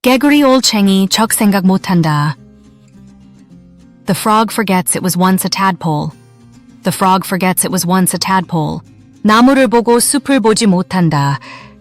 개구리 올챙이 적 생각 못한다. The frog forgets it was once a tadpole. The frog forgets it was once a tadpole. 나무를 보고 숲을 보지 못한다.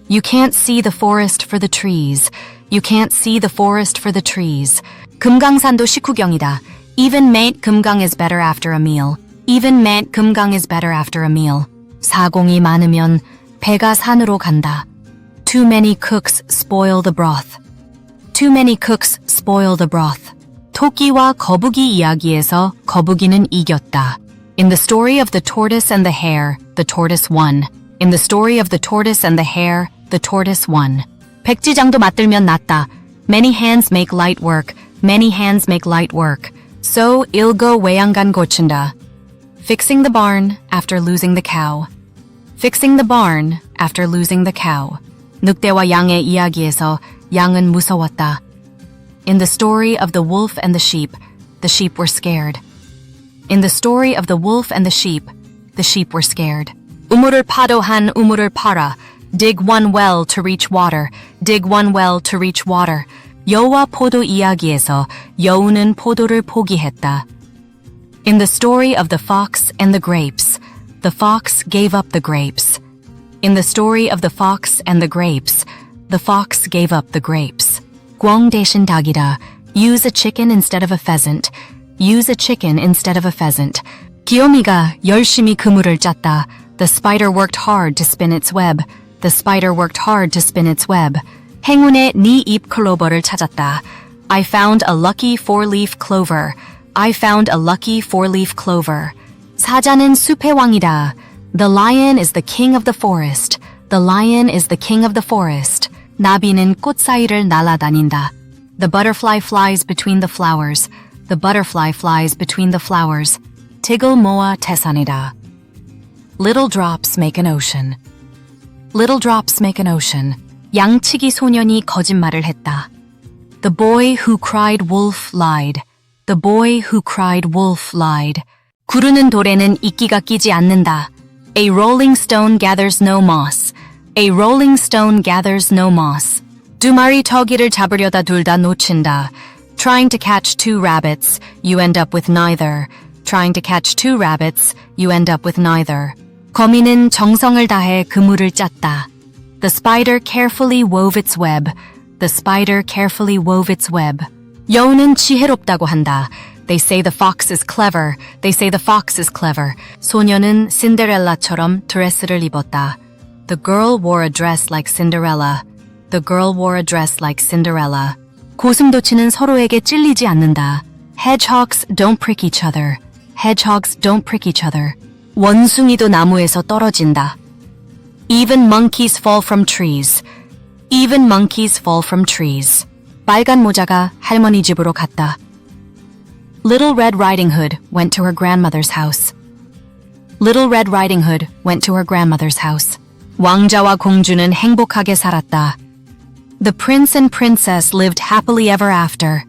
You can't see the forest for the trees. You can't see the forest for the trees. 금강산도 식후경이다. Even mate 금강 is better after a meal. Even mate 금강 is better after a meal. 사공이 많으면 배가 산으로 간다. Too many cooks spoil the broth. Too many cooks spoil the broth. 토끼와 거북이 이야기에서 거북이는 이겼다. In the story of the tortoise and the hare, the tortoise won. In the story of the tortoise and the hare, the tortoise won. 백지장도 맞들면 낫다. Many hands make light work. Many hands make light work. So 일거 외양간 고친다. Fixing the barn after losing the cow. Fixing the barn after losing the cow. 늑대와 양의 이야기에서 양은 무서웠다. In the story of the wolf and the sheep were scared. In the story of the wolf and the sheep were scared. 우물을 파도 한 우물을 팔아. Dig one well to reach water. Dig one well to reach water. 여우와 포도 이야기에서 여우는 포도를 포기했다. In the story of the fox and the grapes gave up the grapes. In the story of the fox and the grapes gave up the grapes. 꿩 대신 닭이다. Use a chicken instead of a pheasant. Use a chicken instead of a pheasant. 귀요미가 열심히 그물을 짰다. The spider worked hard to spin its web. The spider worked hard to spin its web. 행운의 네 잎 클로버를 찾았다. I found a lucky four-leaf clover. I found a lucky four-leaf clover. 사자는 숲의 왕이다. The lion is the king of the forest. The lion is the king of the forest. 나비는 꽃 사이를 날아다닌다. The butterfly flies between the flowers. The butterfly flies between the flowers. tig을 모아 태산이다. Little drops make an ocean. Little drops make an ocean. 양치기 소년이 거짓말을 했다. The boy who cried wolf lied. The boy who cried wolf lied. 구르는 돌에는 이끼가 끼지 않는다. A rolling stone gathers no moss. A rolling stone gathers no moss. 두 마리 토끼를 잡으려다 둘 다 놓친다. Trying to catch two rabbits, you end up with neither. Trying to catch two rabbits, you end up with neither. 거미는 정성을 다해 그물을 짰다. The spider carefully wove its web. The spider carefully wove its web. 여우는 지혜롭다고 한다. They say the fox is clever. They say the fox is clever. 소녀는 신데렐라처럼 드레스를 입었다. The girl wore a dress like Cinderella. The girl wore a dress like Cinderella. 고슴도치는 서로에게 찔리지 않는다. Hedgehogs don't prick each other. Hedgehogs don't prick each other. 원숭이도 나무에서 떨어진다. Even monkeys fall from trees. Even monkeys fall from trees. 빨간 모자가 할머니 집으로 갔다. Little Red Riding Hood went to her grandmother's house. Little Red Riding Hood went to her grandmother's house. 왕자와 공주는 행복하게 살았다. The prince and princess lived happily ever after.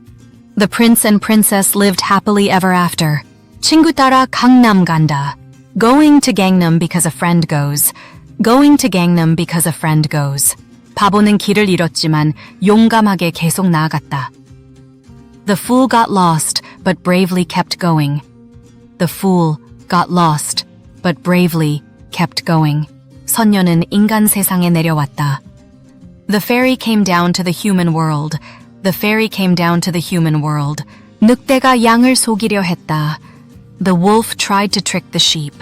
The prince and princess lived happily ever after. 친구 따라 강남 간다. Going to Gangnam because a friend goes. Going to Gangnam because a friend goes. 바보는 길을 잃었지만 용감하게 계속 나아갔다. The fool got lost, but bravely kept going. The fool got lost, but bravely kept going. 선녀는 인간 세상에 내려왔다. The fairy came down to the human world. The fairy came down to the human world. 늑대가 양을 속이려 했다. The wolf tried to trick the sheep.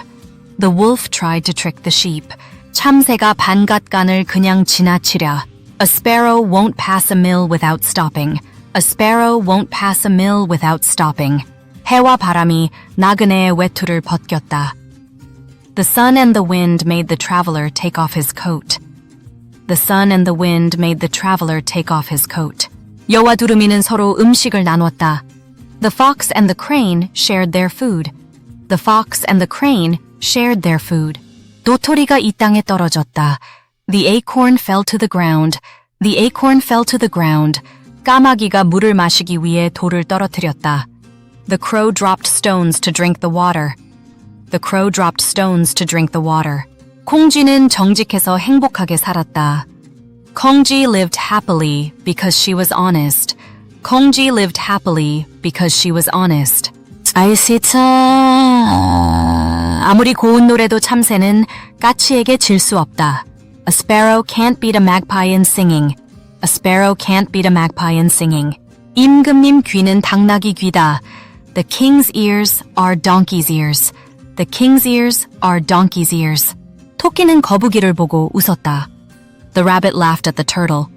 The wolf tried to trick the sheep. 참새가 반갓간을 그냥 지나치랴. A sparrow won't pass a mill without stopping. A sparrow won't pass a mill without stopping. 해와 바람이 나그네의 외투를 벗겼다. The sun and the wind made the traveler take off his coat. The sun and the wind made the traveler take off his coat. 여와 두루미는 서로 음식을 나눴다. The fox and the crane shared their food. The fox and the crane shared their food. 도토리가 이 땅에 떨어졌다. The acorn fell to the ground. The acorn fell to the ground. 까마귀가 물을 마시기 위해 돌을 떨어뜨렸다. The crow dropped stones to drink the water. The crow dropped stones to drink the water. 콩쥐는 정직해서 행복하게 살았다. Kongji lived happily because she was honest. Kongji lived happily because she was honest. 아이시차. 아무리 고운 노래도 참새는 까치에게 질 수 없다. A sparrow can't beat a magpie in singing. A sparrow can't beat a magpie in singing. 임금님 귀는 당나귀 귀다. The king's ears are donkey's ears. The king's ears are donkey's ears. 토끼는 거북이를 보고 웃었다. The rabbit laughed at the turtle.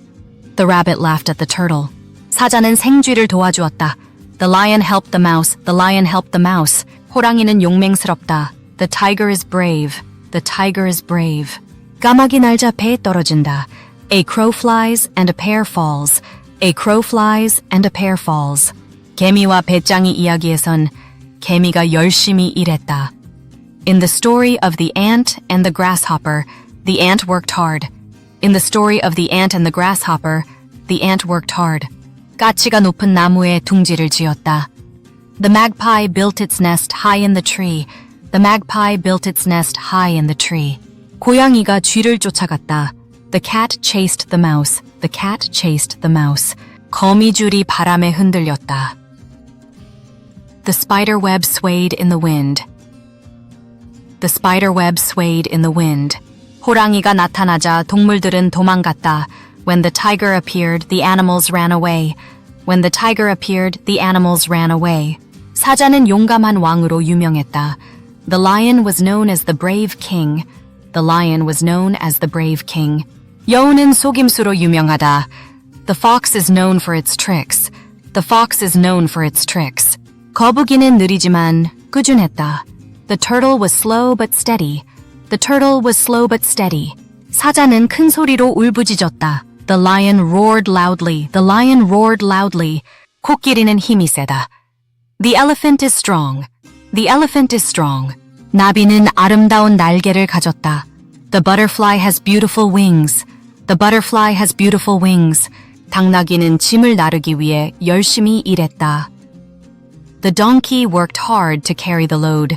The rabbit laughed at the turtle. 사자는 생쥐를 도와주었다. The lion helped the mouse. The lion helped the mouse. 호랑이는 용맹스럽다. The tiger is brave. The tiger is brave. 까마귀 날자 배에 떨어진다. A crow flies and a pear falls. A crow flies and a pear falls. 개미와 배짱이 이야기에선 개미가 열심히 일했다. In the story of the ant and the grasshopper, the ant worked hard. In the story of the ant and the grasshopper, the ant worked hard. 까치가 높은 나무에 둥지를 지었다. The magpie built its nest high in the tree. The magpie built its nest high in the tree. 고양이가 쥐를 쫓아갔다. The cat chased the mouse. The cat chased the mouse. 거미줄이 바람에 흔들렸다. The spider web swayed in the wind. The spider web swayed in the wind. 호랑이가 나타나자 동물들은 도망갔다. When the tiger appeared, the animals ran away. When the tiger appeared, the animals ran away. 사자는 용감한 왕으로 유명했다. The lion was known as the brave king. The lion was known as the brave king. 여우는 속임수로 유명하다. The fox is known for its tricks. The fox is known for its tricks. 거북이는 느리지만 꾸준했다. The turtle was slow but steady. The turtle was slow but steady. 사자는 큰 소리로 울부짖었다. The lion roared loudly. The lion roared loudly. 코끼리는 힘이 세다. The elephant is strong. The elephant is strong. 나비는 아름다운 날개를 가졌다. The butterfly has beautiful wings. The butterfly has beautiful wings. 당나귀는 짐을 나르기 위해 열심히 일했다. The donkey worked hard to carry the load.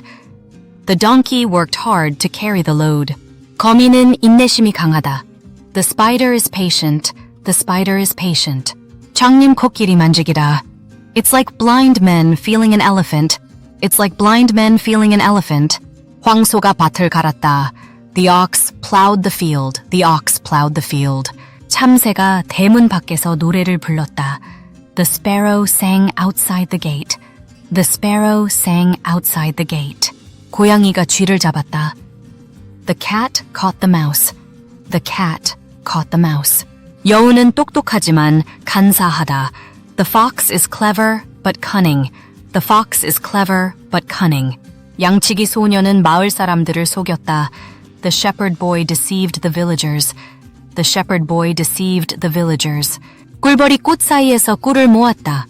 The donkey worked hard to carry the load. 거미는 인내심이 강하다. The spider is patient. The spider is patient. 장님 코끼리 만지기다. It's like blind men feeling an elephant. It's like blind men feeling an elephant. 황소가 밭을 갈았다. The ox plowed the field. The ox plowed the field. 참새가 대문 밖에서 노래를 불렀다. The sparrow sang outside the gate. The sparrow sang outside the gate. 고양이가 쥐를 잡았다. The cat caught the mouse. The cat caught the mouse. 여우는 똑똑하지만 간사하다. The fox is clever but cunning. The fox is clever but cunning. 양치기 소녀는 마을 사람들을 속였다. The shepherd boy deceived the villagers. The shepherd boy deceived the villagers. 꿀벌이 꽃 사이에서 꿀을 모았다.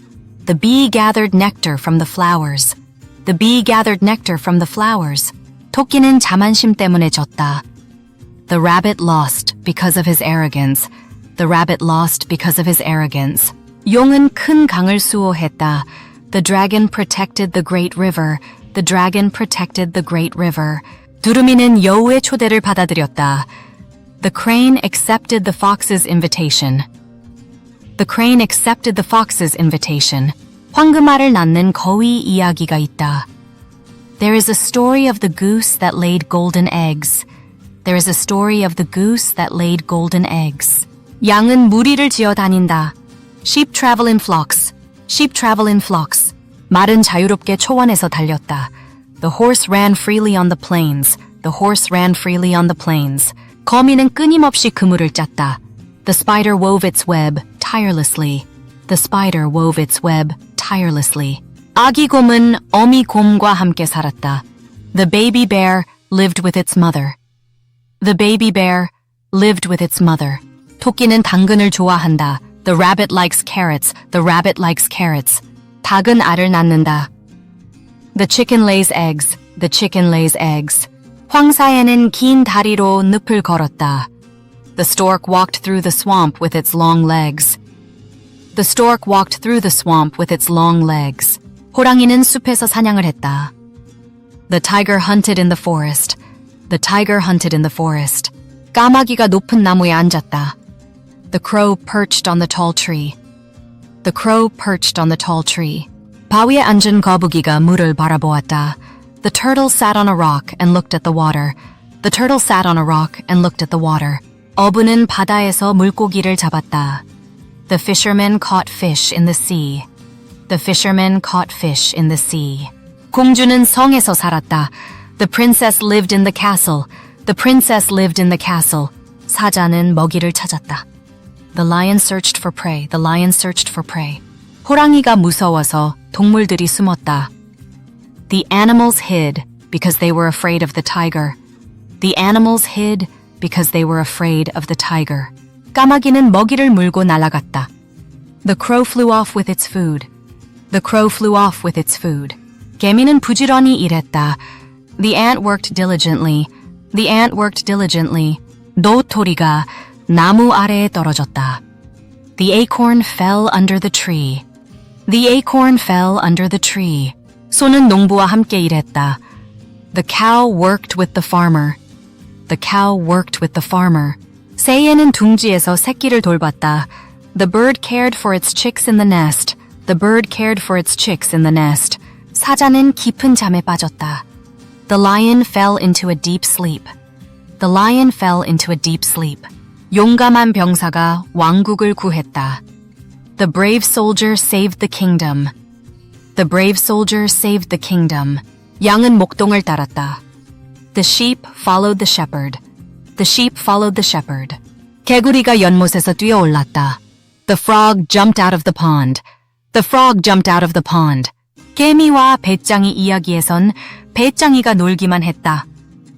The bee gathered nectar from the flowers. The bee gathered nectar from the flowers. 토끼는 자만심 때문에 졌다. The rabbit lost because of his arrogance. The rabbit lost because of his arrogance. 용은 큰 강을 수호했다. The dragon protected the great river. The dragon protected the great river. 두루미는 여우의 초대를 받아들였다. The crane accepted the fox's invitation. The crane accepted the fox's invitation. 황금알을 낳는 거위 이야기가 있다. There is a story of the goose that laid golden eggs. There is a story of the goose that laid golden eggs. 양은 무리를 지어 다닌다. Sheep travel in flocks. Sheep travel in flocks. 말은 자유롭게 초원에서 달렸다. The horse ran freely on the plains. The horse ran freely on the plains. 거미는 끊임없이 그물을 짰다. The spider wove its web tirelessly. The spider wove its web tirelessly. 아기 곰은 어미 곰과 함께 살았다. The baby bear lived with its mother. The baby bear lived with its mother. 토끼는 당근을 좋아한다. The rabbit likes carrots. The rabbit likes carrots. 닭은 알을 낳는다. The chicken lays eggs. The chicken lays eggs. 황사에는 긴 다리로 늪을 걸었다. The stork walked through the swamp with its long legs. The stork walked through the swamp with its long legs. 호랑이는 숲에서 사냥을 했다. The tiger hunted in the forest. The tiger hunted in the forest. 까마귀가 높은 나무에 앉았다. The crow perched on the tall tree. The crow perched on the tall tree. 바위에 앉은 거북이가 물을 바라보았다. The turtle sat on a rock and looked at the water. The turtle sat on a rock and looked at the water. 어부는 바다에서 물고기를 잡았다. The fisherman caught fish in the sea. The fisherman caught fish in the sea. 공주는 성에서 살았다. The princess lived in the castle. The princess lived in the castle. 사자는 먹이를 찾았다. The lion searched for prey. The lion searched for prey. 호랑이가 무서워서 동물들이 숨었다. The animals hid because they were afraid of the tiger. The animals hid because they were afraid of the tiger. 까마귀는 먹이를 물고 날아갔다. The crow flew off with its food. The crow flew off with its food. 개미는 부지런히 일했다. The ant worked diligently. The ant worked diligently. 노토리가 나무 아래에 떨어졌다. The acorn fell under the tree. The acorn fell under the tree. 소는 농부와 함께 일했다. The cow worked with the farmer. The cow worked with the farmer. 새애는 둥지에서 새끼를 돌봤다. The bird cared for its chicks in the nest. The bird cared for its chicks in the nest. 사자는 깊은 잠에 빠졌다. The lion fell into a deep sleep. The lion fell into a deep sleep. 용감한 병사가 왕국을 구했다. The brave soldier saved the kingdom. The brave soldier saved the kingdom. 양은 목동을 따랐다. The sheep followed the shepherd. The sheep followed the shepherd. 개구리가 연못에서 뛰어올랐다. The frog jumped out of the pond. The frog jumped out of the pond. 개미와 배짱이 이야기에선 배짱이가 놀기만 했다.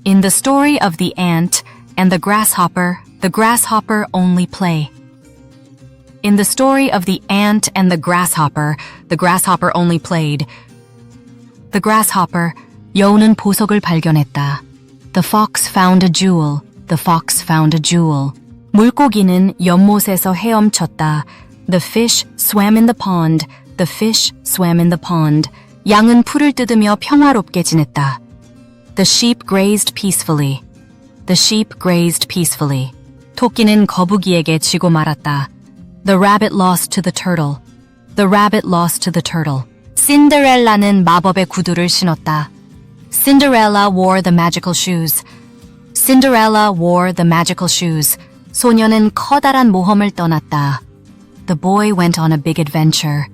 In the story of the ant and the grasshopper only play. In the story of the ant and the grasshopper only played. The grasshopper, 여우는 보석을 발견했다. The fox found a jewel. The fox found a jewel. 물고기는 연못에서 헤엄쳤다. The fish swam in the pond. The fish swam in the pond. 양은 풀을 뜯으며 평화롭게 지냈다. The sheep grazed peacefully. The sheep grazed peacefully. 토끼는 거북이에게 지고 말았다. The rabbit lost to the turtle. The rabbit lost to the turtle. 신데렐라는 마법의 구두를 신었다. Cinderella wore the magical shoes. Cinderella wore the magical shoes. 소녀는 커다란 모험을 떠났다. The boy went on a big adventure.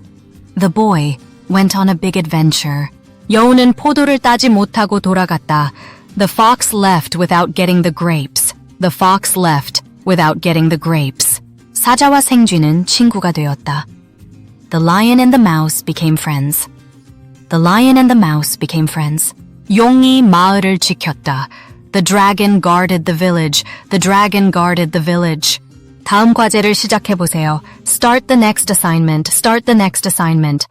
The boy went on a big adventure. 여우는 포도를 따지 못하고 돌아갔다. The fox left without getting the grapes. The fox left without getting the grapes. 사자와 생쥐는 친구가 되었다. The lion and the mouse became friends. The lion and the mouse became friends. 용이 마을을 지켰다. The dragon guarded the village. The dragon guarded the village. 다음 과제를 시작해 보세요. Start the next assignment. Start the next assignment.